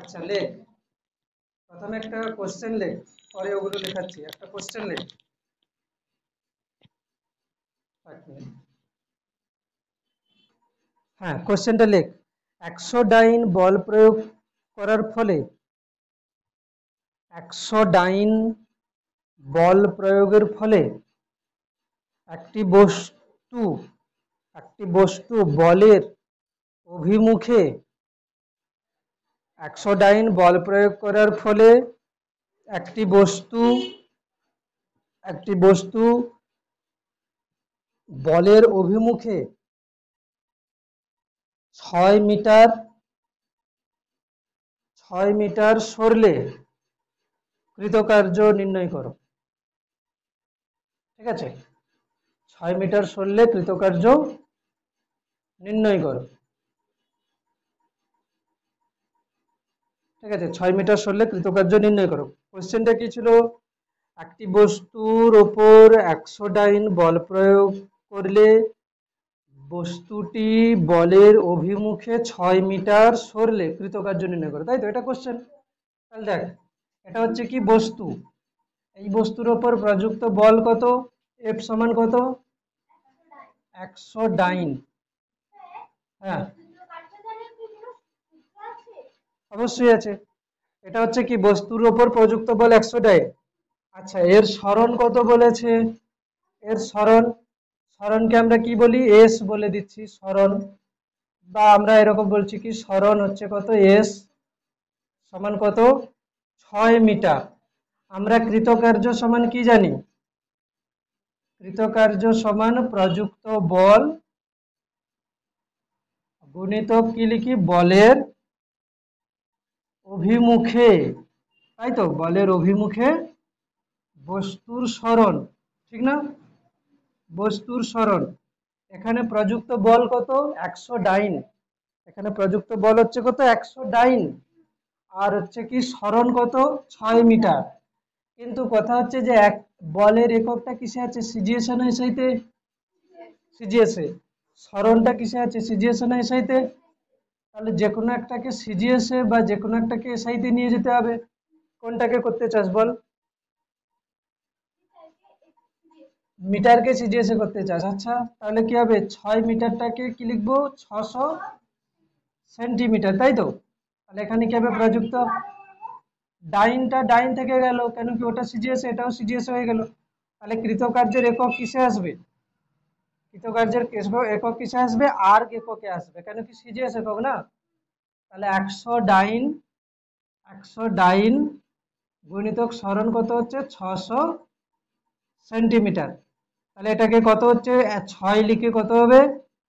আচ্ছা লেখ, প্রথমে একটা কোশ্চেন লেখ, পরে ওগুলো লেখাচ্ছি। একটা কোশ্চেন লেখ। হ্যাঁ, কোশ্চেনটা লেখ। এক্সোডাইন বল প্রয়োগ করার ফলে, এক্সোডাইন বল প্রয়োগের ফলে একটি বস্তু বলের অভিমুখে, এক্সোডাইন বল প্রয়োগ করার ফলে একটি বস্তু বলের অভিমুখে 6 মিটার সরলে কৃতকার্য নির্ণয় করো। ঠিক আছে, 6 মিটার সরলে কৃতকার্য নির্ণয় করো। ঠিক আছে, 6 মিটার সরলে কৃতকার্য নির্ণয় করো। কোশ্চেনটা কি ছিল? একটি বস্তুর ওপর এক্সোডাইন বল প্রয়োগ করলে বস্তুটি বলের অভিমুখে 6 মিটার সরলে কৃতকার্য নির্ণয় করো, তাই তো? এটা কোশ্চেন। তাহলে দেখ, এটা হচ্ছে কি বস্তু, এই বস্তুর ওপর প্রযুক্ত বল কত? এফ সমান কত? 100 হ্যাঁ, অবশ্যই আছে। এটা হচ্ছে কি বস্তুর ওপর প্রযুক্ত বল 100। আচ্ছা, এর সরণ কত বলেছে? এর সরণকে আমরা কি বলি? এস বলে দিচ্ছি সরণ, বা আমরা এরকম বলছি কি সরণ হচ্ছে কত? এস সমান কত? 6 মিটার। আমরা কৃতকার্য সমান কি জানি? কৃতকার্য সমান প্রযুক্ত বল গুণিতক কি লিখি? বলের অভিমুখে, তাই তো? বলের অভিমুখে বস্তুর সরণ, ঠিক না? বস্তুর সরণ। এখানে প্রযুক্ত বল কত? 100। এখানে প্রযুক্ত বল হচ্ছে কত? 100। আর হচ্ছে কি সরণ কত? 6 মিটার। কিন্তু কথা হচ্ছে যে এক বলের এককটা কিসে আছে? সিজিএসে না এসআইতে? সিজিএসে। সরণটা কিসে আছে? সিজিএসে না এসআইতে? তাহলে যে কোনো একটাকে সিজিএসে বা যে কোনো একটাকে এসআইতে নিয়ে যেতে হবে। কোনটাকে করতে চাস বল? মিটারকে সিজিএসে করতে চাস? আচ্ছা, তাহলে কি হবে? 6 মিটারটাকে কি লিখবো? 600 সেন্টিমিটার, তাই তো? তাহলে এখানে কি হবে? প্রযুক্ত ডাইনটা ডাইন থেকে গেল, কেন কি ওটা সিজিএস, এটাও সিজিএস হয়ে গেল। তাহলে কৃতকার্যের একক কিসে আসবে? কৃতকার্যের একক কিসে আসবে? আর্ক এককে আসবে, কেন কি সিজিএস একক না? তাহলে 100 গুণিতক সরণ কত হচ্ছে? 600 সেন্টিমিটার। তাহলে এটাকে কত হচ্ছে? 6 লিখে কত হবে?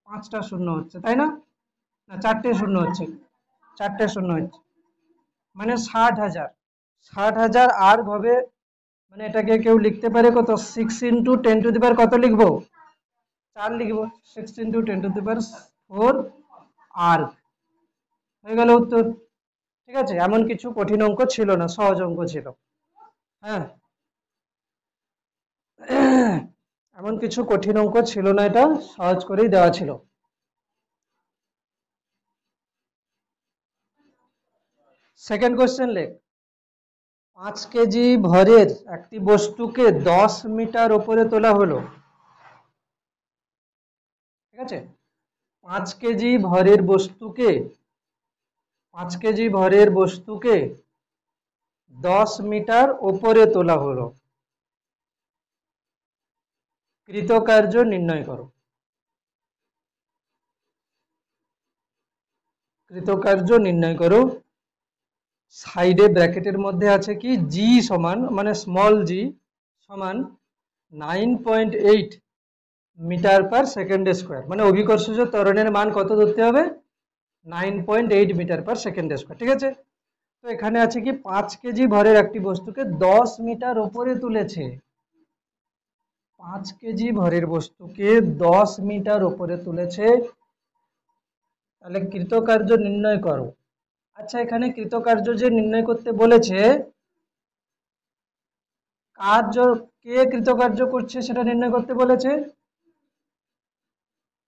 5টা শূন্য হচ্ছে, তাই না? না, 4টে শূন্য হচ্ছে, 4টে শূন্য হচ্ছে, মানে 60,000। 60,000 আর্ক হবে। মানে এটাকে কেউ লিখতে পারে কত? 6 × 10⁻, কত লিখবো? 4 লিখবো। 6 × 10⁴ আর্ক হয়ে গেল উত্তর। ঠিক আছে, এমন কিছু কঠিন অঙ্ক ছিল না, সহজ অঙ্ক ছিল। হ্যাঁ, এমন কিছু কঠিন অঙ্ক ছিল না, এটা সহজ করেই দেওয়া ছিল। সেকেন্ড কোশ্চেন লেখ। 5 কেজি ভরের একটি বস্তুকে 10 মিটার উপরে তোলা হলো। ঠিক আছে, 5 কেজি ভরের বস্তুকে 10 মিটার উপরে তোলা হলো, কৃতকার্য নির্ণয় করো। কৃতকার্য নির্ণয় করো। সাইডে ব্র্যাকেটের মধ্যে আছে কি? জি সমান, মানে স্মল জি সমান 9.8 মিটার পার সেকেন্ড স্কোয়ার। মানে অভিকর্ষজ ত্বরণের মান কত ধরতে হবে? 9.8 মিটার পার সেকেন্ড স্কোয়ার। ঠিক আছে, তো এখানে আছে কি 5 কেজি ভরের একটি বস্তুকে 10 মিটার উপরে তুলেছে। 5 কেজি ভরের বস্তুকে 10 মিটার উপরে তুলেছে, তাহলে কৃতকার্য নির্ণয় করো। আচ্ছা, এখানে কৃতকার্য যে নির্ণয় করতে বলেছে, কার্য কে কৃতকার্য করছে সেটা নির্ণয় করতে বলেছে?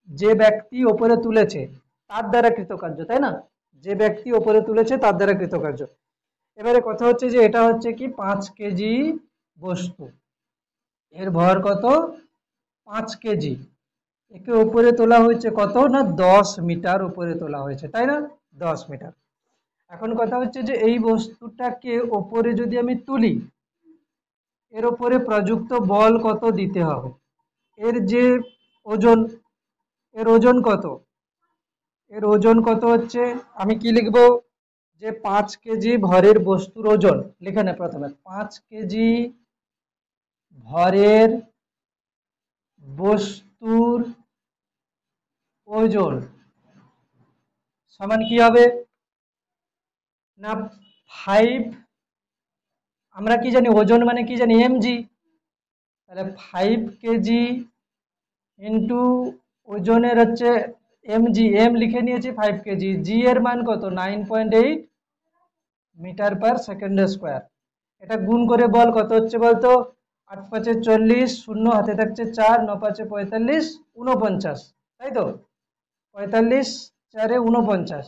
যে ব্যক্তি ওপরে তুলেছে তার দ্বারা কৃতকার্য, তাই না? যে ব্যক্তি ওপরে তুলেছে তার দ্বারা কৃতকার্য। এবারে কথা হচ্ছে যে এটা হচ্ছে কি 5 কেজি বস্তু, এর ভর কত? 5 কেজি। একে উপরে তোলা হয়েছে কত না 10 মিটার উপরে তোলা হয়েছে, তাই না? 10 মিটার। এখন কথা হচ্ছে যে এই বস্তুটাকে ওপরে যদি আমি তুলি, এর উপরে প্রযুক্ত বল কত দিতে হবে? এর যে ওজন, এর ওজন কত? এর ওজন কত হচ্ছে, আমি কি লিখবো, যে 5 কেজি ভরের বস্তুর ওজন, লিখে নে প্রথমে 5 কেজি ভরের বস্তুর ওজন সমান কি হবে না 5, আমরা কি জানি ওজন মানে কি জানি এমজি, তাহলে 5 কেজি ইন্টু ওজনের হচ্ছে এমজি, এম লিখে নিয়েছি 5 কেজি, জি এর মান কত 9.8 মিটার পার সেকেন্ড স্কোয়ার। এটা গুণ করে বল কত হচ্ছে বলতো, 8 × 5 = 40, শূন্য হাতে থাকছে 4, 9 × 5 = 45, 49, তাই তো? 45 4 = 49,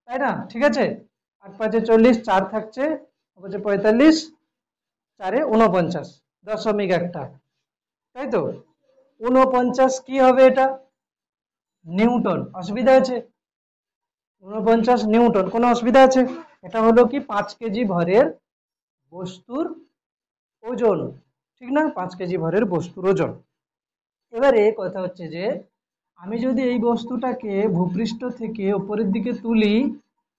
তাই না? ঠিক আছে, 8 × 5 = 40, 4 থাকছে, 9 × 5 = 45, 4 = 49 দশমিক একটা, তাই তো? 49 কি হবে এটা? নিউটন। অসুবিধা আছে? 49 নিউটন, কোনো অসুবিধা আছে? এটা হলো কি 5 কেজি ভরের বস্তুর ওজন, ঠিক না? 5 কেজি ভরের বস্তুর ওজন। এবারে কথা হচ্ছে যে আমি যদি এই বস্তুটাকে ভূপৃষ্ঠ থেকে উপরের দিকে তুলি,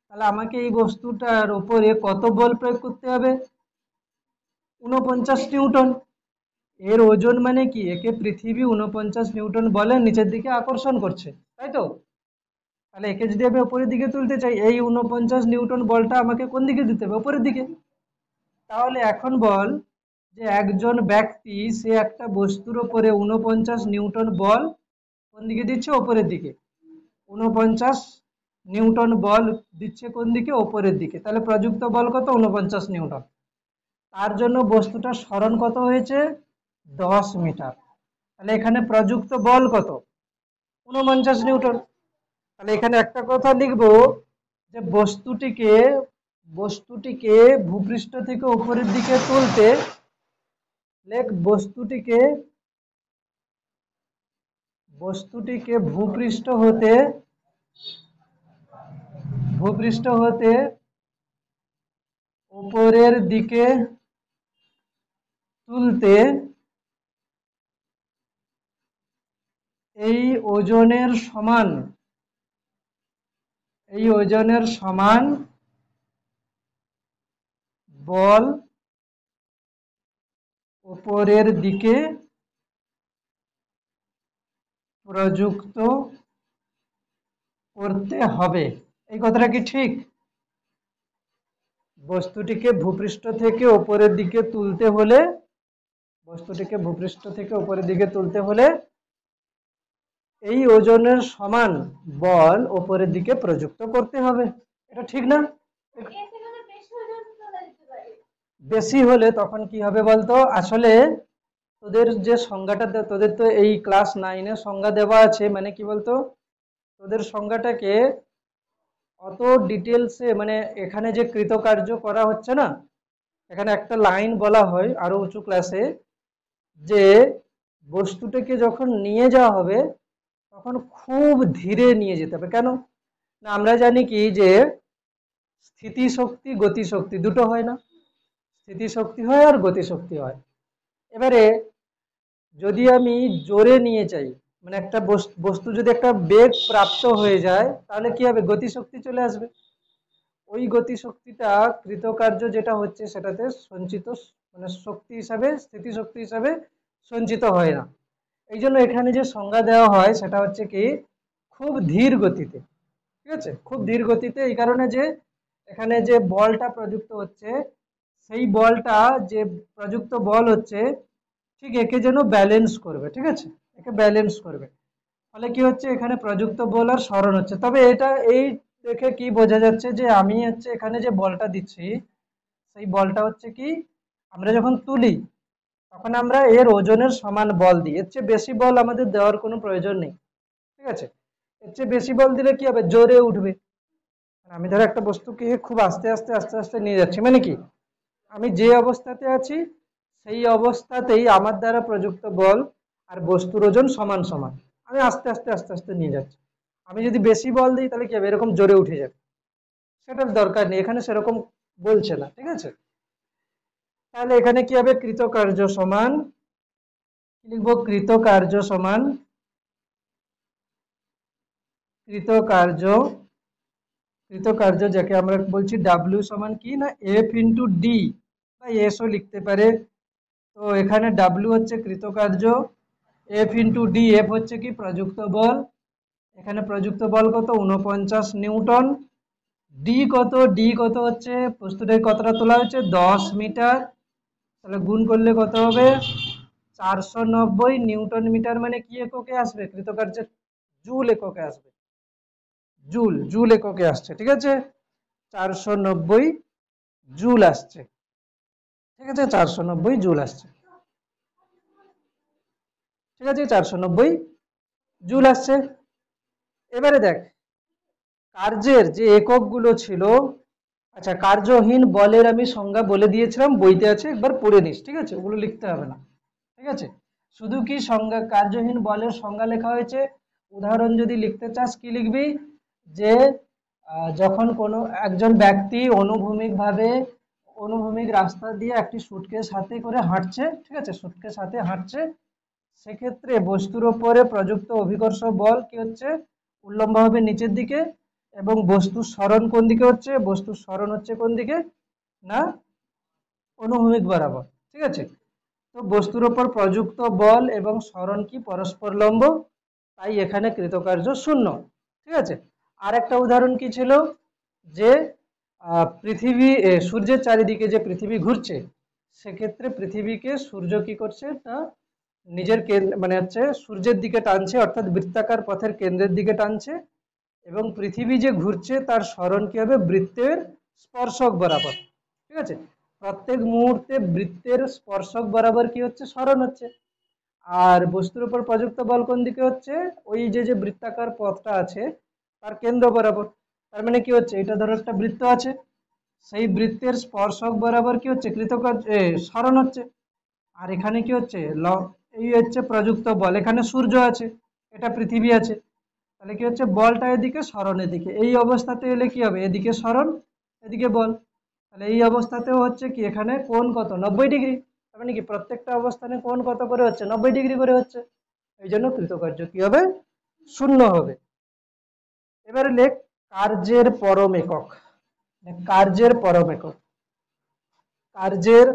তাহলে আমাকে এই বস্তুটার উপরে কত বল প্রয়োগ করতে হবে? 49 নিউটন। এর ওজন মানে কি, একে পৃথিবী 49 নিউটন বলে নিচের দিকে আকর্ষণ করছে, তাই তো? তাহলে একে যদি আমি উপরের দিকে তুলতে চাই, এই 49 নিউটন বলটা আমাকে কোন দিকে দিতে হবে? উপরের দিকে। তাহলে এখন বল যে একজন ব্যক্তি সে একটা বস্তুর উপরে 49 নিউটন বল কোন দিকে দিচ্ছে? উপরের দিকে। 49 নিউটন বল দিচ্ছে কোন দিকে? উপরের দিকে। তাহলে প্রযুক্ত বল কত? 49 নিউটন। তার জন্য বস্তুটার সরণ কত হয়েছে? 10 মিটার। তাহলে এখানে প্রযুক্ত বল কত? 49 নিউটন। তাহলে এখানে একটা কথা লিখবো যে বস্তুটিকে ভূপৃষ্ঠ থেকে উপরের দিকে তুলতে, বস্তুটিকে ভূপৃষ্ঠ হতে উপরের দিকে তুলতে এই ওজনের সমান বল উপরের দিকে প্রযুক্ত করতে হবে। এই কথাটা কি ঠিক? বস্তুটিকে ভূপৃষ্ঠ থেকে উপরের দিকে তুলতে হলে এই ওজনের সমান বল উপরের দিকে প্রযুক্ত করতে হবে। এটা ঠিক না? বেশি হলে তখন কি হবে বলতো, আসলে তোদের যে সংজ্ঞাটা তোদের তো এই ক্লাস 9-এ সংজ্ঞা দেওয়া আছে, মানে কি বলতো, তোদের সংজ্ঞাটাকে অত ডিটেলসে, মানে এখানে যে কৃতকার্য করা হচ্ছে না, এখানে একটা লাইন বলা হয় আরো উঁচু ক্লাসে, যে বস্তুটাকে যখন নিয়ে যাওয়া হবে তখন খুব ধীরে নিয়ে যেতে হবে। কেন না, আমরা জানি কি যে স্থিতিশক্তি গতিশক্তি দুটো হয় না, স্থিতিশক্তি হয় আর গতিশক্তি হয়। এবারে যদি আমি জোরে নিয়ে যাই, মানে একটা বস্তু যদি একটা বেগ প্রাপ্ত হয়ে যায়, তাহলে কি হবে? গতিশক্তি চলে আসবে। ওই গতিশক্তিটা কৃতকার্য যেটা হচ্ছে সেটাতে সঞ্চিত, মানে শক্তি হিসাবে, স্থিতিশক্তি হিসাবে সঞ্চিত হয় না। এই জন্য এখানে যে সংজ্ঞা দেওয়া হয় সেটা হচ্ছে কি খুব ধীর গতিতে, ঠিক আছে? খুব ধীর গতিতে, এই কারণে যে এখানে যে বলটা প্রযুক্ত হচ্ছে, সেই বলটা যে প্রযুক্ত বল হচ্ছে, ঠিক একে যেন ব্যালেন্স করবে, ঠিক আছে? একে ব্যালেন্স করবে। ফলে কি হচ্ছে, এখানে প্রযুক্ত বল আর সরণ হচ্ছে। তবে এটা এই দেখে কি বোঝা যাচ্ছে যে আমি হচ্ছে এখানে যে বলটা দিচ্ছি, সেই বলটা হচ্ছে কি আমরা যখন তুলি তখন আমরা এর ওজনের সমান বল দিই, এর চেয়ে বেশি বল আমাদের দেওয়ার কোনো প্রয়োজন নেই। ঠিক আছে, এর চেয়ে বেশি বল দিলে কি হবে, জোরে উঠবে। আমি ধরো একটা বস্তুকে খুব আস্তে আস্তে আস্তে আস্তে নিয়ে যাচ্ছি, মানে কি আমি যে অবস্থাতে আছি সেই অবস্থাতেই আমার দ্বারা প্রযুক্ত বল আর বস্তুর ওজন সমান সমান, আমি আস্তে আস্তে আস্তে আস্তে নিয়ে যাচ্ছি। আমি যদি বেশি বল দিই তাহলে কি হবে, এরকম জোরে উঠে যাবে, সেটার দরকার নেই, এখানে সেরকম বলছে না। ঠিক আছে, তাহলে এখানে কি হবে, কৃতকার্য সমান, কি লিখবো, কৃতকার্য কৃতকার্য যাকে আমরা বলছি ডাব্লিউ সমান কি না এফ ইন্টু ডি, বা এসও লিখতে পারে। তো এখানে ডাব্লিউ হচ্ছে কৃতকার্য, এফ ইন্টু ডি, এফ হচ্ছে কি প্রযুক্ত বল, এখানে প্রযুক্ত বল কত 49 নিউটন, ডি কত হচ্ছে বস্তুটার কতটা তোলা হচ্ছে 10 মিটার, তাহলে গুণ করলে কত হবে 490 নিউটন মিটার, মানে কি এককে আসবে, কৃতকার্যের জুল এককে আসবে, জুল এককে আসছে। ঠিক আছে, 490 জুল আসছে। ঠিক আছে, 490 জুল আসছে। ঠিক আছে, 490 জুল আসছে। এবারে দেখ কার্যের যে এককগুলো ছিল, আচ্ছা কার্যহীন বলের আমি সংজ্ঞা বলে দিয়েছিলাম, বইতে আছে, একবার পড়ে নিস। ঠিক আছে, ওগুলো লিখতে হবে না। ঠিক আছে, শুধু কি সংজ্ঞা, কার্যহীন বলের সংজ্ঞা লেখা হয়েছে। উদাহরণ যদি লিখতে চাস কি লিখবি, যে যখন কোনো একজন ব্যক্তি অনুভূমিক রাস্তা দিয়ে একটি সুটকেস হাতে করে হাঁটছে, ঠিক আছে, সুটকেস হাতে হাঁটছে, সেক্ষেত্রে বস্তুর ওপরে প্রযুক্ত অভিকর্ষ বল কি হচ্ছে, উল্লম্বভাবে নিচের দিকে, এবং বস্তুর সরণ কোন দিকে হচ্ছে, বস্তুর সরণ হচ্ছে কোন দিকে না অনুভূমিক বরাবর। ঠিক আছে, তো বস্তুর ওপর প্রযুক্ত বল এবং সরণ কি পরস্পর লম্ব, তাই এখানে কৃতকার্য শূন্য। ঠিক আছে, আর একটা উদাহরণ কি ছিল, যে পৃথিবী সূর্যের চারিদিকে যে পৃথিবী ঘুরছে, সেক্ষেত্রে পৃথিবীকে সূর্য কি করছে, তা নিজের মানে হচ্ছে সূর্যের দিকে টানছে, অর্থাৎ বৃত্তাকার পথের কেন্দ্রের দিকে টানছে, এবং পৃথিবী যে ঘুরছে তার সরণ কি হবে, বৃত্তের স্পর্শক বরাবর। ঠিক আছে, প্রত্যেক মুহূর্তে বৃত্তের স্পর্শক বরাবর কি হচ্ছে, সরণ হচ্ছে। আর বস্তুর উপর প্রযুক্ত বল কোন দিকে হচ্ছে, ওই যে বৃত্তাকার পথটা আছে তার কেন্দ্র বরাবর। তার মানে কি হচ্ছে, এটা ধরো একটা বৃত্ত আছে, সেই বৃত্তের স্পর্শক বরাবর কি হচ্ছে, কৃতকার্য সরণ হচ্ছে। আর এখানে কি হচ্ছে, এই হচ্ছে প্রযুক্ত বল, এখানে সূর্য আছে, এটা পৃথিবী আছে, তাহলে কি হচ্ছে, বলটা এদিকে সরণ এদিকে, এই অবস্থাতে এলে কি হবে, এদিকে সরণ এদিকে বল, তাহলে এই অবস্থাতেও হচ্ছে কি, এখানে কোণ কত 90 ডিগ্রি, তার মানে কি প্রত্যেকটা অবস্থানে কোণ কত করে হচ্ছে, 90 ডিগ্রি করে হচ্ছে, এই জন্য কৃতকার্য কি হবে, শূন্য হবে। এবারে লেখ কার্যের পরম একক, কার্যের পরম একক, কার্যের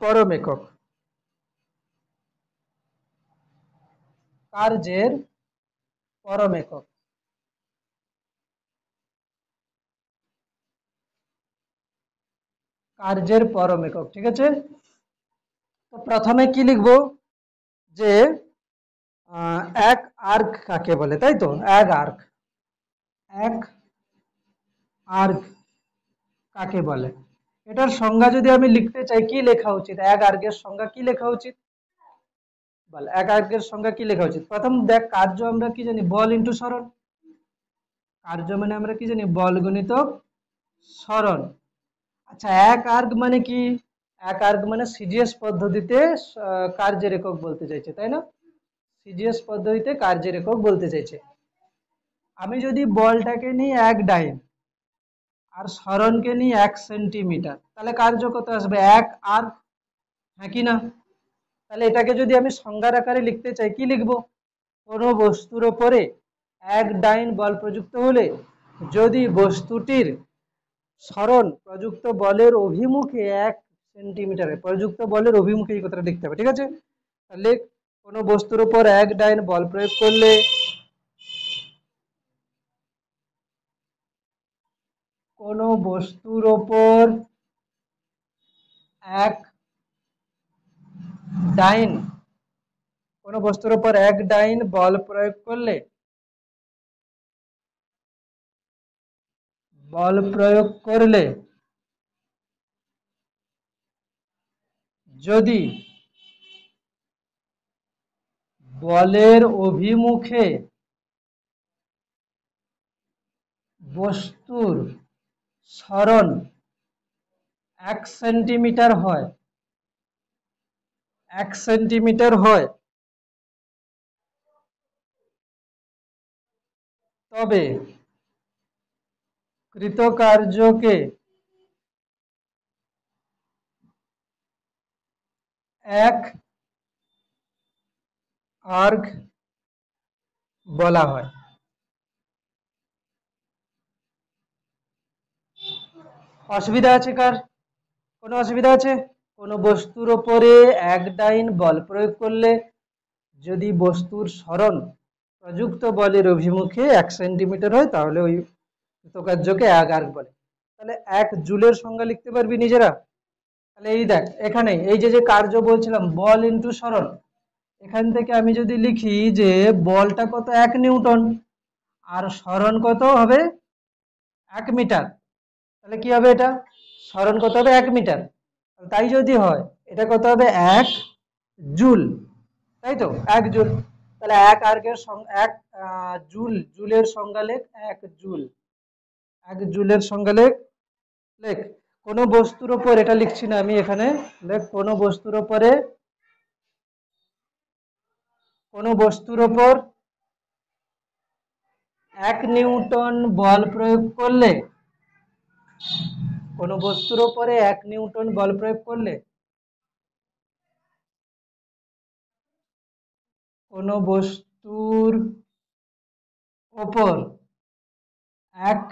পরম একক, কার্যের পরম একক, কার্যের পরম একক। ঠিক আছে, তো প্রথমে কি লিখবো, যে এক আর্ক কাকে বলে, তাই তো, এক আর্ক কাকে বলে, এটার সংজ্ঞা যদি আমি লিখতে চাই কি লেখা উচিত, এক আর্কের সংজ্ঞা কি লেখা উচিত, বল এক আর্কের সংজ্ঞা কি লেখা উচিত। প্রথম দেখ কার্য আমরা কি জানি, বল ইন্টু সরণ, কার্য মানে আমরা কি জানি, বল গুণিত সরণ। আচ্ছা এক আর্ক মানে কি, এক আর্ক মানে সিজিএস পদ্ধতিতে কার্যের একক বলতে চাইছে, তাই না, সিজিএস পদ্ধতিতে কার্যের একক বলতে চাইছে। আমি যদি বলটাকে নিই 1 ডাইন আর সরণকে নিই 1 সেন্টিমিটার, তাহলে কার্য কত আসবে, 1 আর্ক, হ্যাঁ কি না। তাহলে এটাকে যদি আমি সংজ্ঞার আকারে লিখতে চাই কি লিখবো, কোনো বস্তুর ওপরে 1 ডাইন বল প্রযুক্ত হলে যদি বস্তুটির সরণ প্রযুক্ত বলের অভিমুখে 1 সেন্টিমিটারে, প্রযুক্ত বলের অভিমুখে এই কথাটা লিখতে হবে। ঠিক আছে, তাহলে কোনো বস্তুর উপর 1 ডাইন বল প্রয়োগ করলে, কোনো বস্তুর ওপর 1 ডাইন, কোনো বস্তুর উপর 1 ডাইন বল প্রয়োগ করলে, বল প্রয়োগ করলে যদি বলের অভিমুখে বস্তুর সরণ 1 সেন্টিমিটার হয়, 1 সেন্টিমিটার হয়, তবে কৃতকার্যকে এক আর্ক বলা হয়। অসুবিধা আছে কার? কোনো অসুবিধা আছে? কোনো বস্তুর ওপরে এক ডাইন বল প্রয়োগ করলে যদি বস্তুর সরণ প্রযুক্ত বলের অভিমুখে 1 সেন্টিমিটার হয় তাহলে ওই কৃতকার্যকে এক আর্ক বলে। তাহলে 1 জুলের সংজ্ঞা লিখতে পারবি নিজেরা? তাহলে এই দেখ এখানে এই যে কার্য বলছিলাম বল ইন্টু সরণ, এখান থেকে আমি যদি লিখি যে বলটা কত 1 নিউটন আর সরণ কত হবে 1 মিটার, তাহলে কি হবে এটা সরণ কত হবে 1 মিটার, তাই যদি হয় এটা কত হবে 1 জুল, তাই তো 1 জুল। তাহলে 1 আর্গের 1 জুল, জুলের সংজ্ঞা লেখ 1 জুল, 1 জুলের সংজ্ঞা লেখ। লেখ কোনো বস্তুর উপর, এটা লিখছি না আমি এখানে, লেখ কোনো বস্তুর উপরে, কোনো বস্তুর উপর 1 নিউটন বল প্রয়োগ করলে, কোনো বস্তুর উপরে 1 নিউটন বল প্রয়োগ করলে, কোনো বস্তুর উপর 1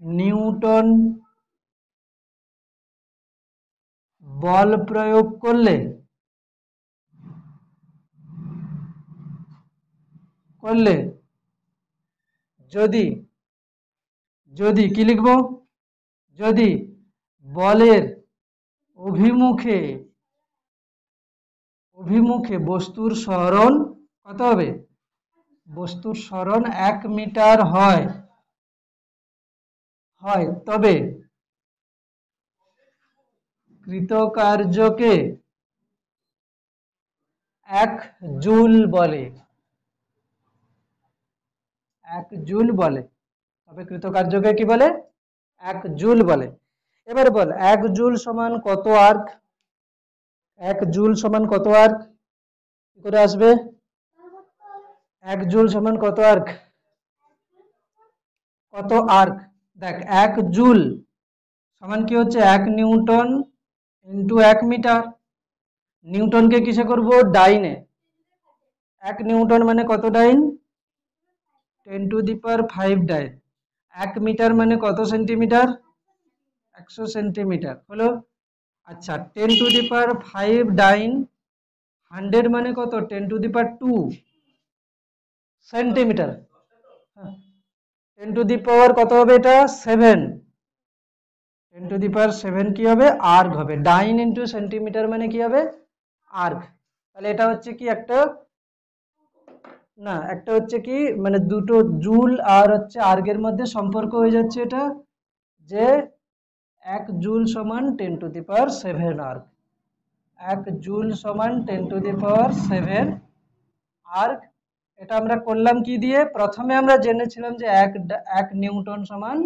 নিউটন বল প্রয়োগ করলে যদি, যদি কি লিখবো, যদি বলের অভিমুখে, অভিমুখে বস্তুর সরণ কত হবে, বস্তুর সরণ 1 মিটার হয়, হয় তবে কৃতকার্যকে 1 জুল বলে, 1 জুল বলে, তবে কৃতকার্যকে কি বলে 1 জুল বলে। এবারে বল 1 জুল সমান কত আর্ক, 1 জুল সমান কত আর্ক, কি করে আসবে 1 জুল সমান কত আর্ক, কত আর্ক, দেখ 1 জুল সমান কি হচ্ছে 1 নিউটন ইন্টু 1 মিটার, নিউটনকে কিসে করব ডাইনে, 1 নিউটন মানে কত ডাইন 10 to the power 5 dine, 1 metre মানে কত সেন্টিমিটার 100 সেন্টিমিটার হলো। আচ্ছা 10 টু দি পাওয়ার 5 ডাইন 100 মানে কত 10 to the power 2 centimetre, 10 to the power কত হবে এটা 7, 10 টু দি পাওয়ার 7 কি হবে আর্ক হবে, ডাইন ইন্টু সেন্টিমিটার মানে কি হবে আর্ক। তাহলে এটা হচ্ছে কি একটা, না একটা হচ্ছে কি মানে দুটো জুল আর হচ্ছে আর্গের মধ্যে সম্পর্ক হয়ে যাচ্ছে এটা, যে 1 জুল সমান 10 to the power 7 erg, 1 joule সমান 10 টু দি পাওয়ার 7 আর্ক। এটা আমরা করলাম কি দিয়ে, প্রথমে আমরা জেনেছিলাম যে 1 নিউটন সমান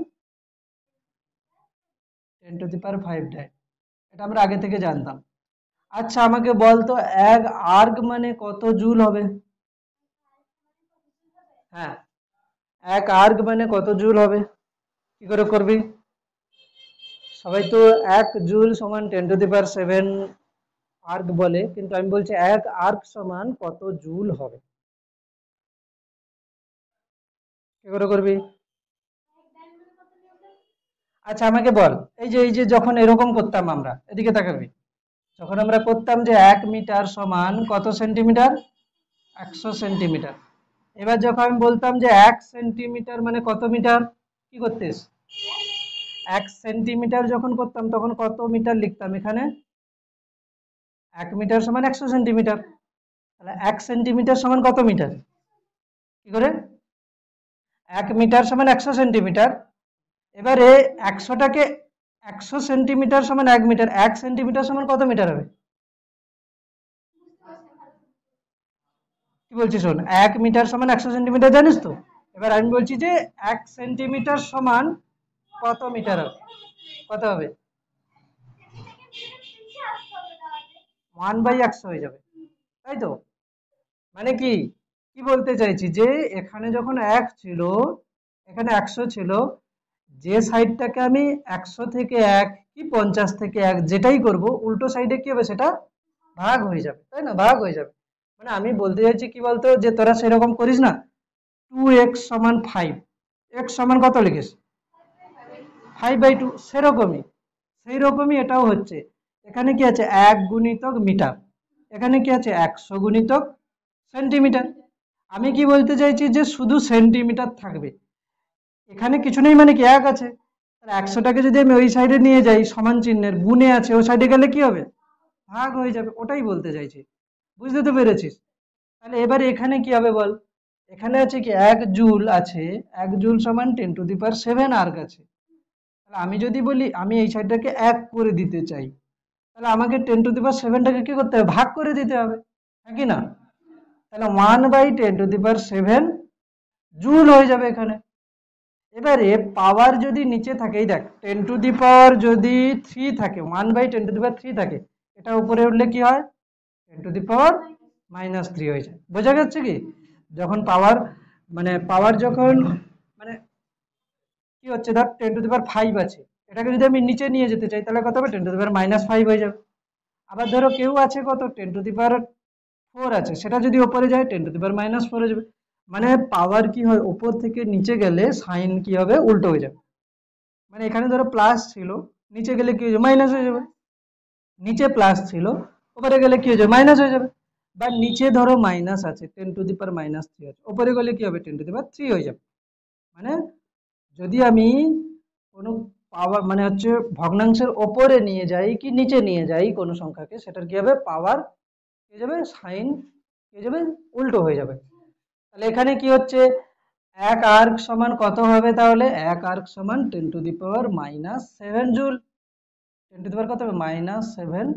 10 টু দি পাওয়ার 5 ডাইন, এটা আমরা আগে থেকে জানতাম। আচ্ছা আমাকে বলতো 1 আর্ক মানে কত জুল হবে, হ্যাঁ 1 আর্ক মানে কত জুল হবে, কি করে করবি, সবাই তো 1 জুল সমান 10 টু দি পাওয়ার 7 আর্ক বলে, কিন্তু আমি বলছি 1 আর্ক সমান কত জুল হবে, কি করে করবি। আচ্ছা আমাকে বল এই যে যখন এরকম করতাম আমরা, এদিকে তাকাবি, যখন আমরা করতাম যে 1 মিটার সমান কত সেন্টিমিটার 100 সেন্টিমিটার, এবার যখন আমি বলতাম যে 1 সেন্টিমিটার মানে কত মিটার, কি করতিস 1 সেন্টিমিটার যখন করতাম তখন কত মিটার লিখতাম এখানে, 1 মিটার সমান 100 সেন্টিমিটার, তাহলে 1 সেন্টিমিটার সমান কত মিটার, কি করে 1 মিটার সমান 100 সেন্টিমিটার, এবারে 100টাকে 100 সেন্টিমিটার সমান 1 মিটার, 1 সেন্টিমিটার সমান কত মিটার হবে, কি বলছি শোন, 1 মিটার সমান 100 সেন্টিমিটার, জানিস তো? এবার আমি বলছি যে 1 সেন্টিমিটার সমান কত মিটার হবে, কত হবে? 1/100 হয়ে যাবে, তাই তো? মানে কি, কি বলতে চাইছি যে এখানে যখন 1 ছিল, এখানে 100 ছিল, যে সাইডটাকে আমি 100 থেকে 1 কি 50 থেকে 1 যেটাই করব, উল্টো সাইডে কি হবে সেটা ভাগ হয়ে যাবে, তাই না? ভাগ হয়ে যাবে। মানে আমি বলতে চাইছি কি বলতো, যে তোরা সেরকম করিস না, 2x সমান 5, x সমান কত লিখিস 5/2, সেরকমই, সেই রকমই এটাও হচ্ছে। এখানে কি আছে 1 গুণিতক মিটার, এখানে কি আছে 100 গুণিতক সেন্টিমিটার। আমি কি বলতে চাইছি যে শুধু সেন্টিমিটার থাকবে, এখানে কিছু নেই, মানে কি 1 আছে, তাহলে 100টাকে যদি আমি ওই সাইডে নিয়ে যাই, সমান চিহ্নের গুণে আছে, ওই সাইডে গেলে কি হবে, ভাগ হয়ে যাবে, ওটাই বলতে চাইছি। বুঝতে তো পেরেছিস? তাহলে এবারে এখানে কি হবে বল, এখানে আছে কি 1 জুল আছে, 1 জুল সমান 10⁷ আর্গ আছে। তাহলে আমি যদি বলি আমি এই সাইডটাকে 1 করে দিতে চাই, তাহলে আমাকে 10⁷টাকে কি করতে হবে, ভাগ করে দিতে হবে, হ্যাঁ কি না? তাহলে 1/10⁷ জুল হয়ে যাবে এখানে। এবারে পাওয়ার যদি নিচে থাকে, এই দেখ 10⁻³ যদি 3 থাকে, 1/10⁻³ থাকে, এটা উপরে উঠলে কি হয় 10⁻³ হয়ে যায়। বোঝা যাচ্ছে কি, যখন পাওয়ার মানে পাওয়ার যখন মানে কি হচ্ছে, ধর 10⁵ আছে, এটাকে যদি আমি নিচে নিয়ে যেতে চাই তাহলে কত হবে, 10⁻⁵ হয়ে যাবে। আবার ধরো কেউ আছে কত 10⁴ আছে, সেটা যদি ওপরে যায় 10⁻⁴ হয়ে যাবে। মানে পাওয়ার কি হয়, উপর থেকে নিচে গেলে সাইন কি হবে, উল্টো হয়ে যাবে। মানে এখানে ধরো প্লাস ছিল, নিচে গেলে কি হয়ে যাবে, মাইনাস হয়ে যাবে। নিচে প্লাস ছিল, উপরে গেলে কি হয়ে যাবে, মাইনাস হয়ে যাবে। বা নিচে ধরো মাইনাস আছে, 10⁻³ আছে, উপরে গেলে কি হবে, 10⁻³ হয়ে যাবে। মানে যদি আমি কোনো পাওয়ার মানে হচ্ছে ভগ্নাংশের ওপরে নিয়ে যাই কি নিচে নিয়ে যাই কোনো সংখ্যাকে, সেটার কি হবে, পাওয়ার কি হয়ে যাবে, সাইন কি হয়ে যাবে, উল্টো হয়ে যাবে। তাহলে এখানে কি হচ্ছে, 1 আর্ক সমান কত হবে, তাহলে 1 আর্ক সমান 10⁻⁻7 জুল, 10 কত হবে, -7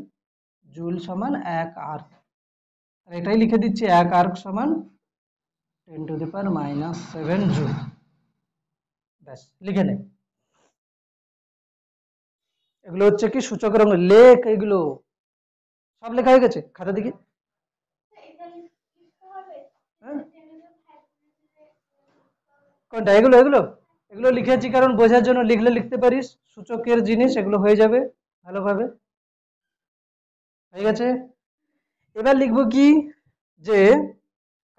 জুল সমান 1 আর্ক। এটাই লিখে দিচ্ছি, 1 আর্ক সমান 10⁻⁻7 জুল। ব্যাস লিখে নে। এগুলো হচ্ছে কি সূচকের অঙ্ক, লেখ এগুলো সব লেখা হয়ে গেছে, খাতা দেখি। হ্যাঁ? কোনটা, এগুলো এগুলো এগুলো লিখেছি কারণ বোঝার জন্য, লিখলে লিখতে পারিস, সূচকের জিনিস এগুলো হয়ে যাবে ভালোভাবে। হয়ে গেছে। এবার লিখবো কি, যে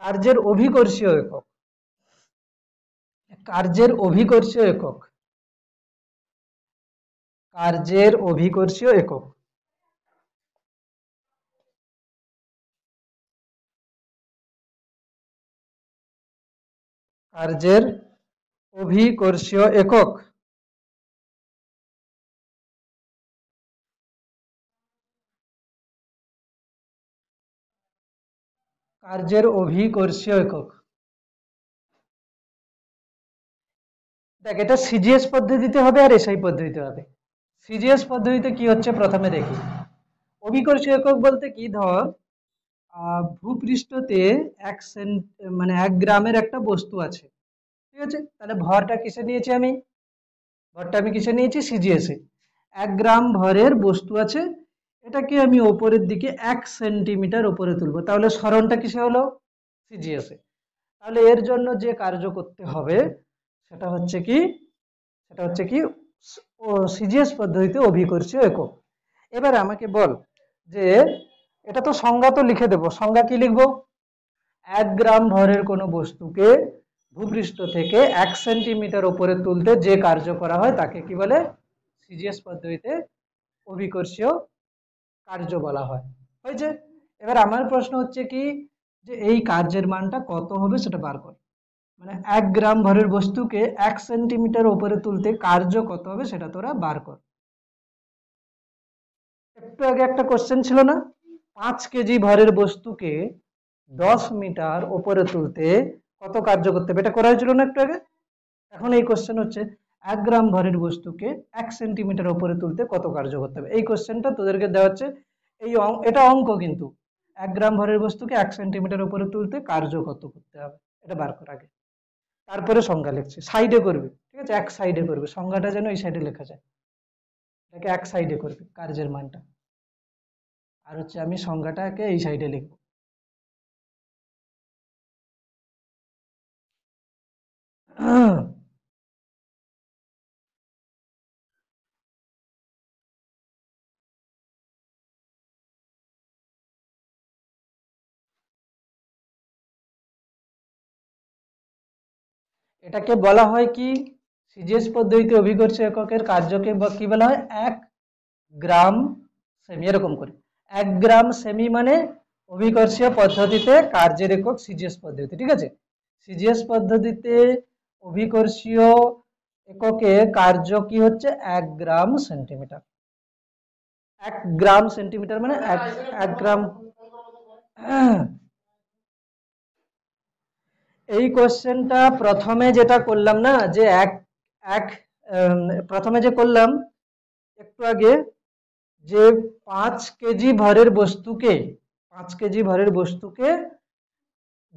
কার্যের অভিকর্ষীয় একক, কার্যের অভিকর্ষীয় একক, কার্যের অভিকর্ষীয় একক। কার্যের অভিকর্ষীয় একক, কার্যের অভিকর্ষীয় একক। দেখ, এটা সিজিএস পদ্ধতিতে হবে আর এসআই পদ্ধতিতে হবে। সিজিএস পদ্ধতিতে কি হচ্ছে প্রথমে দেখি। অভিকর্ষীয় একক বলতে কি, ধর ভূপৃষ্ঠতে 1 গ্রামের একটা বস্তু আছে, ঠিক আছে? তাহলে ভরটা কিসে নিয়েছি আমি, ভরটা আমি কিসে নিয়েছি, সিজিএস এ। 1 গ্রাম ভরের বস্তু আছে, এটাকে আমি ওপরের দিকে 1 সেন্টিমিটার উপরে তুলবো, তাহলে সরণটা কিসে হলো, সিজিএস এ। তাহলে এর জন্য যে কার্য করতে হবে সেটা হচ্ছে কি, সেটা হচ্ছে কি সিজিএস পদ্ধতিতে অভিকর্ষীয় একক। এবার আমাকে বল যে, এটা তো সংজ্ঞা তো লিখে দেবো, সংজ্ঞা কি লিখবো, 1 গ্রাম ভরের কোনো বস্তুকে ভূপৃষ্ঠ থেকে 1 সেন্টিমিটার উপরে তুলতে যে কার্য করা হয় তাকে কি বলে, সিজিএস পদ্ধতিতে অভিকর্ষীয় কার্য বলা হয়। হয়েছে। এবার আমার প্রশ্ন হচ্ছে কি, যে এই কার্যের মানটা কত হবে সেটা বার কর। মানে 1 গ্রাম ভরের বস্তুকে 1 সেন্টিমিটার উপরে তুলতে কার্য কত হবে সেটা তোরা বার কর। একটু আগে একটা কোশ্চেন ছিল না, 5 কেজি ভরের বস্তুকে 10 মিটার উপরে তুলতে কত কার্য করতে হবে, এটা করা হয়েছিল না একটু আগে। এখন এই কোশ্চেন হচ্ছে 1 গ্রাম ভরের বস্তুকে 1 সেন্টিমিটার উপরে তুলতে কত কার্য করতে হবে, এই কোশ্চেনটা তোদেরকে দেওয়া হচ্ছে। এটা অঙ্ক কিন্তু, 1 গ্রাম ভরের বস্তুকে 1 সেন্টিমিটার উপরে তুলতে কার্য কত করতে হবে, এটা বার করা আগে, তারপরে সংজ্ঞা লিখছি। সাইডে করবে, ঠিক আছে, এক সাইডে করবে, সংজ্ঞাটা যেন এই সাইডে লেখা যায়, এটাকে এক সাইডে করবে কার্যের মানটা, আর হচ্ছে আমি সংজ্ঞাটাকে এই সাইডে লিখবো। এটাকে বলা হয় কি, সিজিএস পদ্ধতিতে অভিকর্ষ এককের কার্যকে কি বলা হয়, 1 গ্রাম সেমি, এরকম করে 1 গ্রাম সেমি মানে অভিকর্ষীয় পদ্ধতিতে কার্যের একক সিজিএস পদ্ধতি, ঠিক আছে। সিজিএস পদ্ধতিতে অভিকর্ষীয় এককে কার্য কি হচ্ছে 1 গ্রাম সেন্টিমিটার। 1 গ্রাম সেন্টিমিটার মানে 1 গ্রাম। এই কোশ্চেনটা প্রথমে যেটা করলাম না, যে এক এক প্রথমে যে করলাম একটু আগে, যে 5 কেজি ভরের বস্তুকে 5 কেজি ভরের বস্তুকে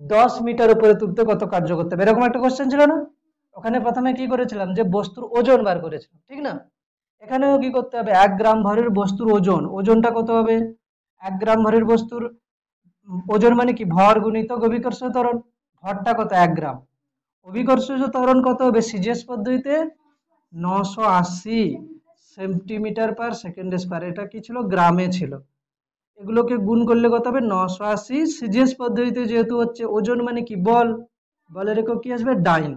10 মিটার উপরে তুলতে কত কার্য করতে হবে, এরকম একটা কোশ্চেন ছিল না। ওখানে প্রথমে কি করেছিলাম, যে বস্তুর ওজন বার করেছিলাম, ঠিক না। এখানেও কি করতে হবে, 1 গ্রাম ভরের বস্তুর ওজনটা কত হবে, 1 গ্রাম ভরের বস্তুর ওজন মানে কি, ভর গুণিতক অভিকর্ষ ত্বরণ, ভরটা কত 1 গ্রাম, অভিকর্ষ ত্বরণ কত হবে সিজিএস পদ্ধতিতে 980 সেন্টিমিটার পার সেকেন্ড স্কয়ার, এটা কি ছিল, গ্রামে ছিল, এগুলোকে গুণ করলে কত হবে 980। সিজিএস পদ্ধতিতে যেহেতু হচ্ছে ওজন মানে কি বল, বলের একক কি আসবে, ডাইন।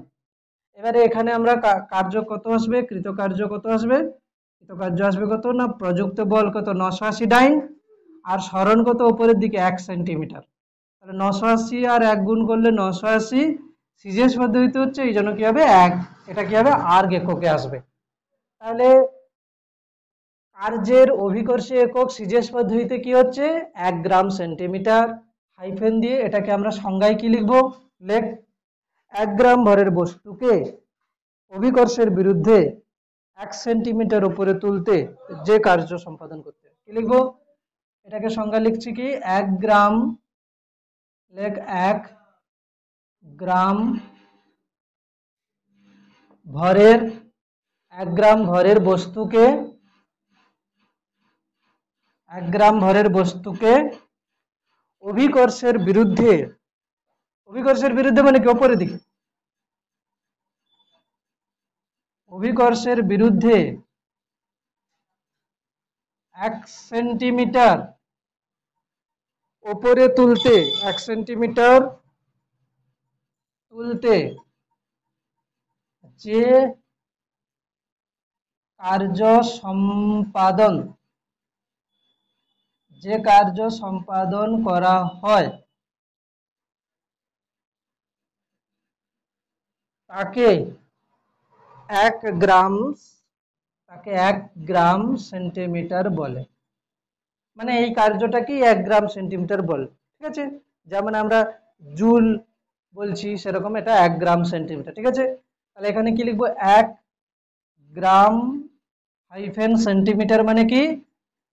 এবারে এখানে আমরা কার্য কত আসবে, কৃতকার্য কত আসবে, কৃতকার্য আসবে কত না, প্রযুক্ত বল কত 980 ডাইন, আর সরণ কত উপরের দিকে 1 সেন্টিমিটার, তাহলে 980 আর 1 গুণ করলে 980, সিজিএস পদ্ধতিতে হচ্ছে এই জন্য কি হবে 1, এটা কি হবে আর্গ এককে আসবে। তাহলে কার্যের অভিকর্ষী একক সিজিএস পদ্ধতিতে কি হচ্ছে 1 গ্রাম সেন্টিমিটার, হাইফেন দিয়ে এটাকে আমরা সংজ্ঞায় কি লিখবো, লেখ 1 গ্রাম ভরের বস্তুকে অভিকর্ষের বিরুদ্ধে 1 সেন্টিমিটার উপরে তুলতে যে কার্য সম্পাদন করতে কি লিখবো, এটাকে সংজ্ঞা লিখছি কি 1 গ্রাম, লেখ 1 গ্রাম ভরের 1 গ্রাম ভরের বস্তুকে 1 গ্রাম ভরের বস্তুকে অভিকর্ষের বিরুদ্ধে মানে কি উপরের দিকে, অভিকর্ষের বিরুদ্ধে 1 সেন্টিমিটার উপরে তুলতে, 1 সেন্টিমিটার তুলতে যে কার্য সম্পাদন করা হয় তাকে 1 গ্রাম সেন্টিমিটার বলে, মানে এই কার্যটা কি 1 গ্রাম সেন্টিমিটার বলে, ঠিক আছে। যেমন আমরা জুল বলছি সেরকম এটা 1 গ্রাম সেন্টিমিটার, ঠিক আছে। তাহলে এখানে কি লিখবো, 1 গ্রাম হাইফেন সেন্টিমিটার মানে কি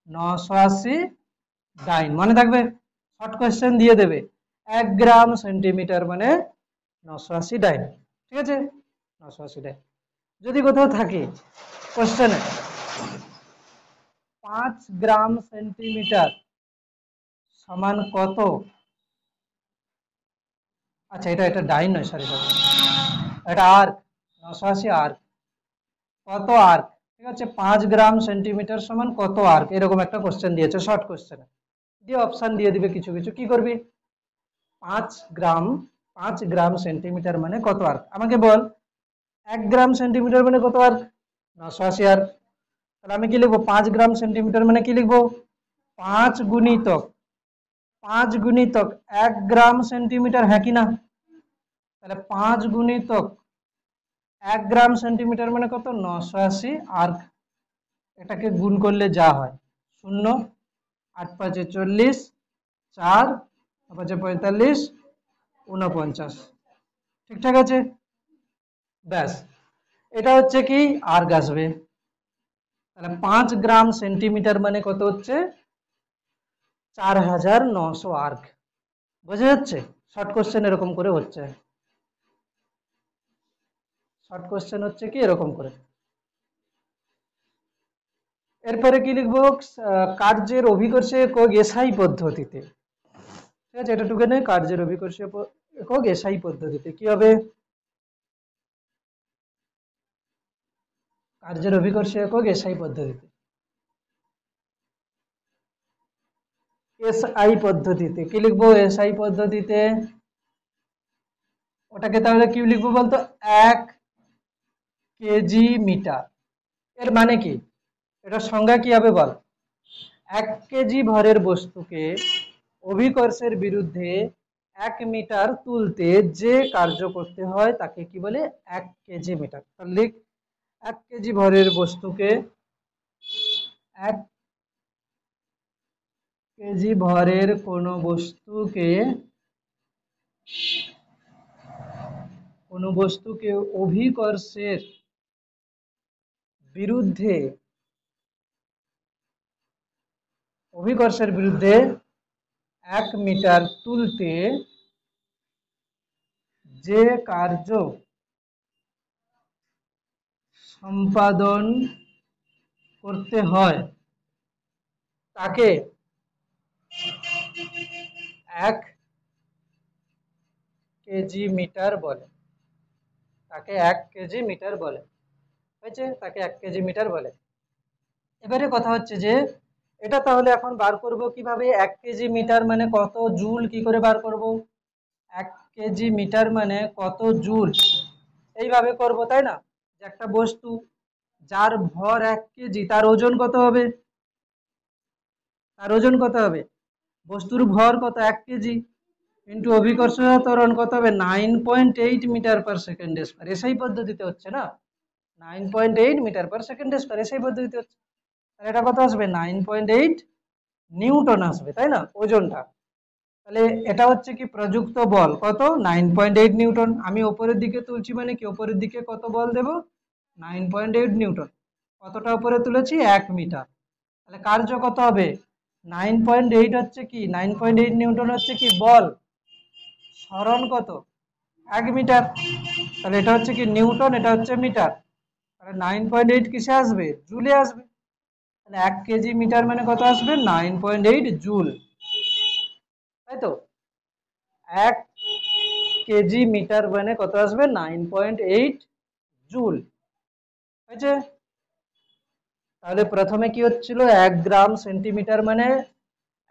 980 ডাইন, মনে থাকবে, শর্ট কোশ্চেন দিয়ে দেবে, 1 গ্রাম সেন্টিমিটার মানে 980 ডাইন, ঠিক আছে, 980 ডাইন। যদি কোথাও থাকে কোশ্চেনে 5 গ্রাম সেন্টিমিটার সমান কত, আচ্ছা এটা ডাইন নয়, সরি এটা আর্ক, 980 আর্ক, কত আর্ক, ঠিক আছে, 5 গ্রাম সেন্টিমিটার সমান কত আর্ক, এরকম একটা কোশ্চেন দিয়েছে শর্ট কোশ্চেনে, দিয়ে অপশন দিয়ে দিবে কিছু কিছু, কি করবি 5 গ্রাম সেন্টিমিটার মানে কত আর্ক, আমাকে বল 1 গ্রাম সেন্টিমিটার মানে কত আর্ক, 980 আর্ক। তাহলে আমি কি লিখবো, 5 গ্রাম সেন্টিমিটার মানে কি লিখবো, 5 গুণিতক 1 গ্রাম সেন্টিমিটার, হ্যাঁ কি না, তাহলে 5 গুণিতক 1 গ্রাম সেন্টিমিটার মানে কত 980 আর্ক, এটাকে গুণ করলে যা হয় 0, 8 5 40, 4 5 45, 49, ঠিকঠাক আছে, ব্যাস, এটা হচ্ছে কি আর্ক আসবে। তাহলে 5 গ্রাম সেন্টিমিটার মানে কত হচ্ছে 4900 আর্ক। বোঝা যাচ্ছে? শর্ট কোশ্চেন এরকম করে হচ্ছে, শর্ট কোশ্চেন হচ্ছে কি এরকম করে। এরপরে কি লিখবো, কার্যের অভিকর্ষ একক এসআই পদ্ধতিতে। ঠিক আছে, এটা টুকে নেই, কার্যের অভিকর্ষ একক এসআই পদ্ধতিতে কি হবে, কার্যের অভিকর্ষ একক এসআই পদ্ধতিতে, এসআই পদ্ধতিতে কি লিখবো, এসআই পদ্ধতিতে ওটাকে তাহলে কি লিখবো বলতো, 1 কেজি মিটার। এর মানে কি, এটা সংজ্ঞা কি হবে বল, 1 কেজি ভরের বস্তুকে অভিকর্ষের বিরুদ্ধে 1 মিটার তুলতে যে কার্য করতে হয় তাকে কি বলে, 1 কেজি মিটার। তাহলে লিখ, 1 কেজি ভরের বস্তুকে, 1 কেজি ভরের কোনো বস্তুকে অভিকর্ষের বিরুদ্ধে 1 মিটার তুলতে যে কার্য সম্পাদন করতে হয় তাকে 1 কেজি মিটার বলে, তাকে 1 কেজি মিটার বলে, হয়েছে, তাকে 1 কেজি মিটার বলে। এবারে কথা হচ্ছে যে এটা তাহলে এখন বার করব কিভাবে, 1 কেজি মিটার মানে কত জুল, কি করে বার করব, 1 কেজি মিটার মানে কত জুল, এইভাবে করব, তাই না? যে একটা বস্তু যার ভর 1 কেজি, তার ওজন কত হবে, তার ওজন কত হবে, বস্তুর ভর কত 1 কেজি, ইন্টু অভিকর্ষজ ত্বরণ কত হবে, 9.8 metre per second square. SI পদ্ধতিতে হচ্ছে না, 9.8 metre per second square SI পদ্ধতিতে হচ্ছে। তাহলে এটা কত আসবে, 9.8 নিউটন আসবে, তাই না, ওজনটা। তাহলে এটা হচ্ছে কি প্রযুক্ত বল কত, 9.8 নিউটন। আমি উপরের দিকে তুলছি মানে কি, উপরের দিকে কত বল দেব, 9.8 নিউটন। কতটা উপরে তুলেছি, 1 মিটার। তাহলে কার্য কত হবে, 9.8 হচ্ছে কি, 9.8 নিউটন হচ্ছে কি বল, সরণ কত, 1 মিটার। তাহলে এটা হচ্ছে কি নিউটন, এটা হচ্ছে মিটার। তাহলে 9.8 কিসে আসবে, জুলে আসবে। তাহলে 1 কেজি মিটার মানে কত আসবে, 9.8 জুল, তাই তো। 1 কেজি মিটার মানে কত আসবে, 9.8 জুল, হয়েছে। তাহলে প্রথমে কি হচ্ছিল, 1 গ্রাম সেন্টিমিটার মানে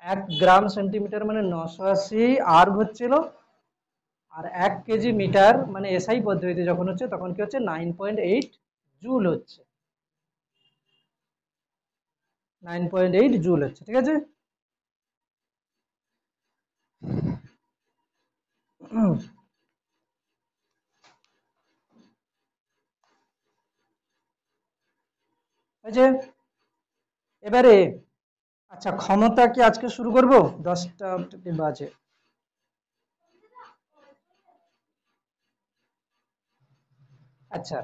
1 গ্রাম সেন্টিমিটার মানে 980 আর্গ হচ্ছিল, আর 1 কেজি মিটার মানে এসআই পদ্ধতিতে যখন হচ্ছে তখন কি হচ্ছে, 9.8 জুল হচ্ছে, 9.8 জুল হচ্ছে, ঠিক আছে। হয়েছে। এবারে আচ্ছা, ক্ষমতা কি আজকে শুরু করব, 10টা বাজে। আচ্ছা,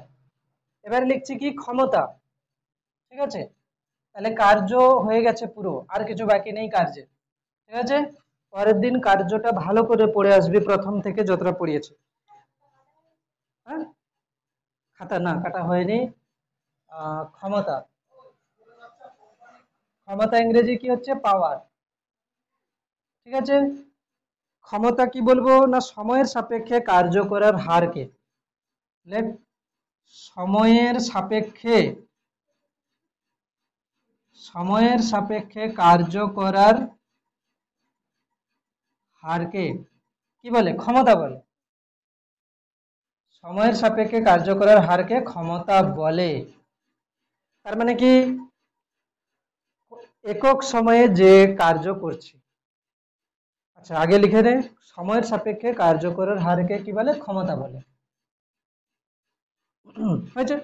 এবারে লিখছি কি, ক্ষমতা, ঠিক আছে। তাহলে কার্য হয়ে গেছে পুরো, আর কিছু বাকি নেই কার্যে, ঠিক আছে। পরের দিন কার্যটা ভালো করে পড়ে আসবি, প্রথম থেকে যতটা পড়িয়েছে। হ্যাঁ, খাতা না কাটা হয়নি। ক্ষমতা, ক্ষমতা ইংরেজি কি হচ্ছে, পাওয়ার, ঠিক আছে। ক্ষমতা কি বলবো না, সময়ের সাপেক্ষে কার্য করার হারকে, লেখ, সময়ের সাপেক্ষে, সময়ের সাপেক্ষে কার্য করার হারকে কি বলে, ক্ষমতা বলে। সময়ের সাপেক্ষে কার্য করার হারকে ক্ষমতা বলে। তার মানে কি, একক সময়ে যে কার্য করছি, আচ্ছা আগে লিখে নে, সময়ের সাপেক্ষে কার্য করার হারকে কি বলে, ক্ষমতা বলে, হয়েছে।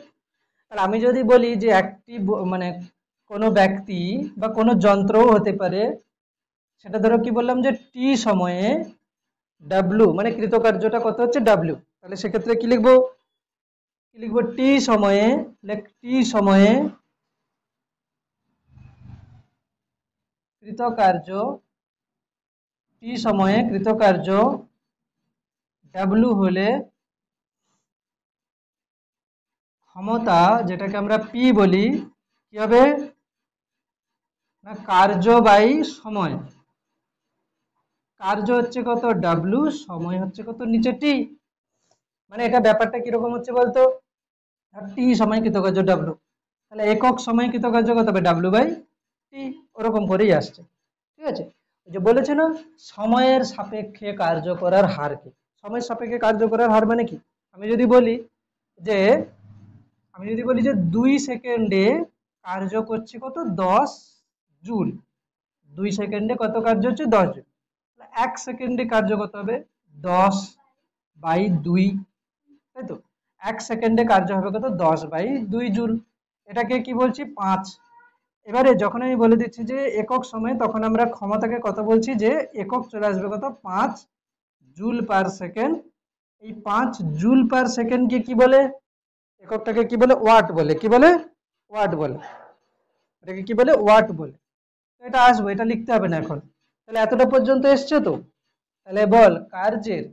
আর আমি যদি বলি যে একটি মানে কোনো ব্যক্তি বা কোনো যন্ত্রও হতে পারে, সেটা ধরো কি বললাম যে টি সময়ে ডাব্লু মানে কৃতকার্যটা কত হচ্ছে, ডাব্লু। তাহলে সেক্ষেত্রে কি লিখবো, কি লিখবো, টি সময়ে, টি সময়ে কৃতকার্য টি সময়ে কৃতকার্য ডাব্লু হলে ক্ষমতা, যেটাকে আমরা পি বলি, কি হবে না কার্য বাই সময়। কার্য হচ্ছে কত ডাব্লু, সময় হচ্ছে কত নিচে টি। মানে এটা ব্যাপারটা কিরকম হচ্ছে বলতো, টি সময় কৃতকার্য ডাব্লু, তাহলে একক সময় কৃতকার্য কত হবে ডাব্লু বাই টি, ওরকম করেই আসছে। ঠিক আছে, ওই যে বলেছে না সময়ের সাপেক্ষে কার্য করার হার কি। সময়ের সাপেক্ষে কার্য করার হার মানে কি, আমি যদি বলি যে 2 সেকেন্ডে কার্য করছে কত 10 জুল, 2 সেকেন্ডে কত কার্য হচ্ছে 10 জুল, 1 সেকেন্ডে কার্য কত হবে 10 বাই 2, তাই তো 1 সেকেন্ডে কার্য হবে কত 10 বাই 2 জুল, এটাকে কি বলছি 5। এবারে যখন আমি বলে দিচ্ছি যে একক সময়ে, তখন আমরা ক্ষমতাকে কত বলছি যে একক চলে আসবে কত 5 জুল পার সেকেন্ড। এই 5 জুল পার সেকেন্ডকে কি বলে, এককটাকে কি বলে ওয়াট বলে, কি বলে ওয়াট বলে, এটাকে কি বলে ওয়াট বলে। তো এটা আসবে, এটা লিখতে হবে না এখন। তাহলে এতটা পর্যন্ত এসছে তো। তাহলে বল কার্যের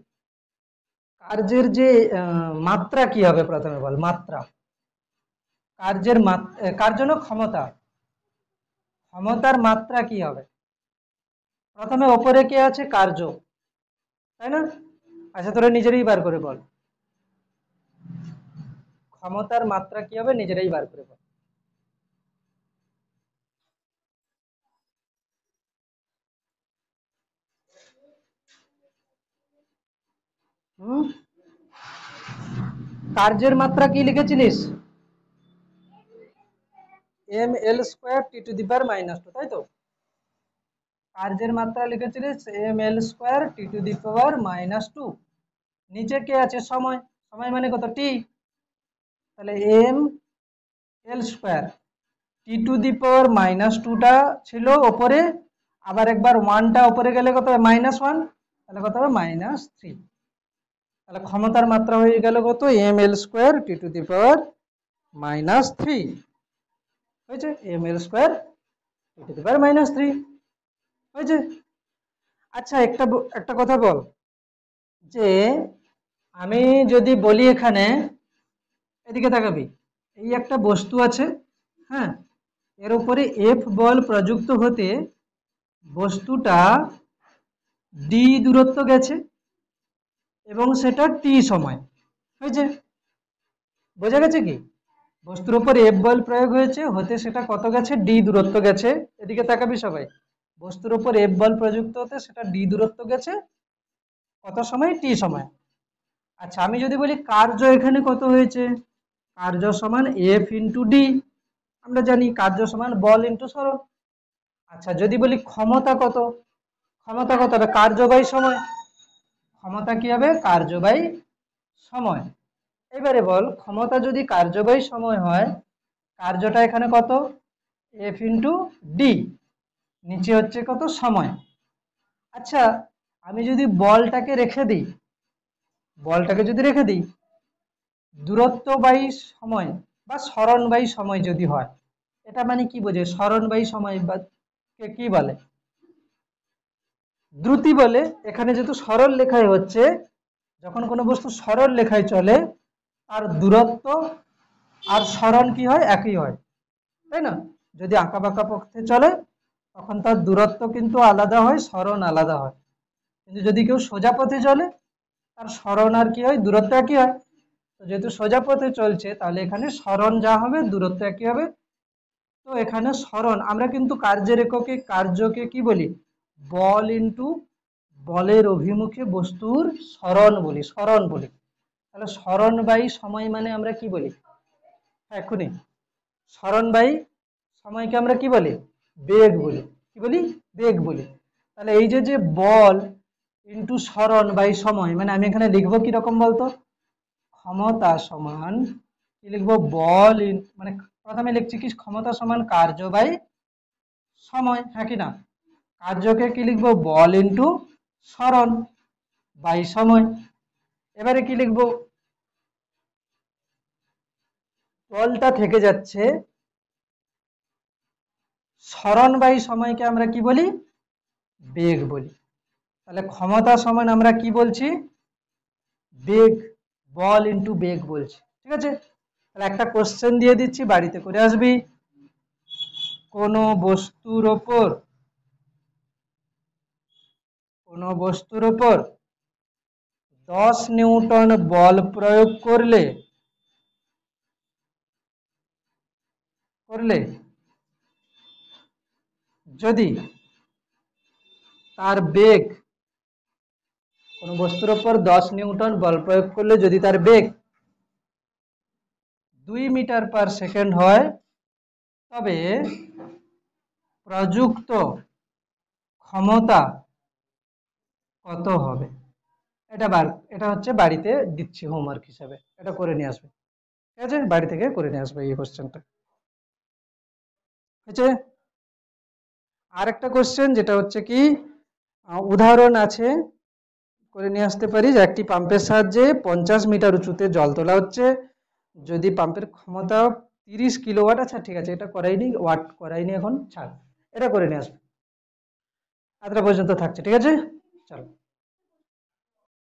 কার্যের যে মাত্রা কি হবে, প্রথমে বল মাত্রা। কার্যের কার্য না ক্ষমতা, ক্ষমতার মাত্রা কি হবে। প্রথমে ওপরে কে আছে কার্য, তাই না। আচ্ছা তোরা নিজেরাই বার করে বল ক্ষমতার মাত্রা কি হবে, নিজেরাই বার করে বল। হুম, কার্যের মাত্রা কি লিখেছিলিস, M L square T to the power -2, তাই তো। কার্যের মাত্রা লিখেছিলিস M L square T to the power -2। নিচে কে আছে সময়, সময় মানে কত টি, তাহলে M L square T to the power -2টা ছিল ওপরে, আবার একবার 1টা ওপরে গেলে কত হবে -1, তাহলে কত হবে -3। তাহলে ক্ষমতার মাত্রা হয়ে গেল কত M L square T to the power -3 হয়েছে, M L square T to the power -3 হয়েছে। আচ্ছা একটা কথা বল, যে আমি যদি বলি এখানে, এদিকে তাকাবি, এই একটা বস্তু আছে, হ্যাঁ, এর উপরে এফ বল প্রযুক্ত হতে বস্তুটা ডি দূরত্ব গেছে এবং সেটা টি সময় হয়েছে। বোঝা গেছে কি, বস্তুর উপর এফ বল প্রয়োগ হয়েছে, হতে সেটা কত গেছে ডি দূরত্ব গেছে। এদিকে তাকাবি সবাই, বস্তুর উপর এফ বল প্রযুক্ত হতে সেটা ডি দূরত্ব গেছে কত সময় টি সময়। আচ্ছা আমি যদি বলি কার্য এখানে কত হয়েছে, কার্য সমান এফ ইন্টু ডি, আমরা জানি কার্য সমান বল ইন্টু সরণ। আচ্ছা যদি বলি ক্ষমতা কত, ক্ষমতা কত হবে কার্য বাই সময়, ক্ষমতা কি হবে কার্য বাই সময়। এবারে বল ক্ষমতা যদি কার্য বাই সময় হয়, কার্যটা এখানে কত এফ ইন্টু ডি, নিচে হচ্ছে কত সময়। আচ্ছা আমি যদি বলটাকে রেখে দিই, বলটাকে যদি রেখে দিই দূরত্ব বাই সময় বা সরণ বাই সময় যদি হয়, এটা মানে কি বোঝে, সরণ বাই সময় বা কে কি বলে, দ্রুতি বলে। এখানে যেহেতু সরল লেখায় হচ্ছে, যখন কোনো বস্তু সরল লেখায় চলে আর দূরত্ব আর সরণ কি হয় একই হয়, তাই না। যদি আঁকা বাঁকা পথে চলে তখন তার দূরত্ব কিন্তু আলাদা হয়, সরণ আলাদা হয়। কিন্তু যদি কেউ সোজা পথে চলে তার সরণ আর কি হয় দূরত্ব একই হয়। তো যেহেতু সোজা পথে চলছে তাহলে এখানে সরণ যা হবে দূরত্ব একই হবে। তো এখানে সরণ, আমরা কিন্তু কার্যের এককে কার্যকে কি বলি বল ইন্টু বলের অভিমুখে বস্তুর সরণ বলি, সরণ বলি। তাহলে সরণ বাই সময় মানে আমরা কি বলি, এখনই সরণ বাই সময়কে আমরা কি বলি বেগ বলি, কি বলি বেগ বলি। তাহলে এই যে যে বল ইন্টু সরণ বাই সময়, মানে আমি এখানে লিখবো কিরকম বলতো, ক্ষমতা সমান কি লিখবো বল মানে প্রথমে লিখছি কি ক্ষমতা সমান কার্য বাই সময়, হ্যাঁ কি না। কার্যকে কি লিখবো বল ইন্টু সরণ বাই সময়। এবারে কি লিখবো, বলটা থেকে যাচ্ছে, সরণ বাই সময়কে আমরা কি বলি বেগ বলি। তাহলে ক্ষমতা সমান আমরা কি বলছি, বেগ, বল ইন্টু বেগ বলছি। ঠিক আছে, তাহলে একটা কোশ্চেন দিয়ে দিচ্ছি, বাড়িতে করে আসবি। কোনো বস্তুর ওপর 10 নিউটন বল প্রয়োগ করলে যদি তার বেগ, কোনো বস্তুর ওপর 10 নিউটন বল প্রয়োগ করলে যদি তার বেগ 2 মিটার পার সেকেন্ড হয়, তবে প্রযুক্ত ক্ষমতা কত হবে? এটা হচ্ছে বাড়িতে দিচ্ছি হোমওয়ার্ক হিসাবে, এটা করে নিয়ে আসবে। ঠিক আছে, বাড়ি থেকে করে নিয়ে আসবে এই কোশ্চেনটা। হচ্ছে আরেকটা কোশ্চেন, যেটা হচ্ছে কি উদাহরণ আছে, করে নিয়ে আসতে পারি যে একটি পাম্পের সাহায্যে 50 মিটার উঁচুতে জল তোলা হচ্ছে, যদি পাম্পের ক্ষমতা 30 কিলোওয়াট। আচ্ছা ঠিক আছে, এটা করাইনি, ওয়াট করাইনি, এখন ছাড়, এটা করে নিয়ে আসবে। এতটা পর্যন্ত থাকছে, ঠিক আছে, চলো।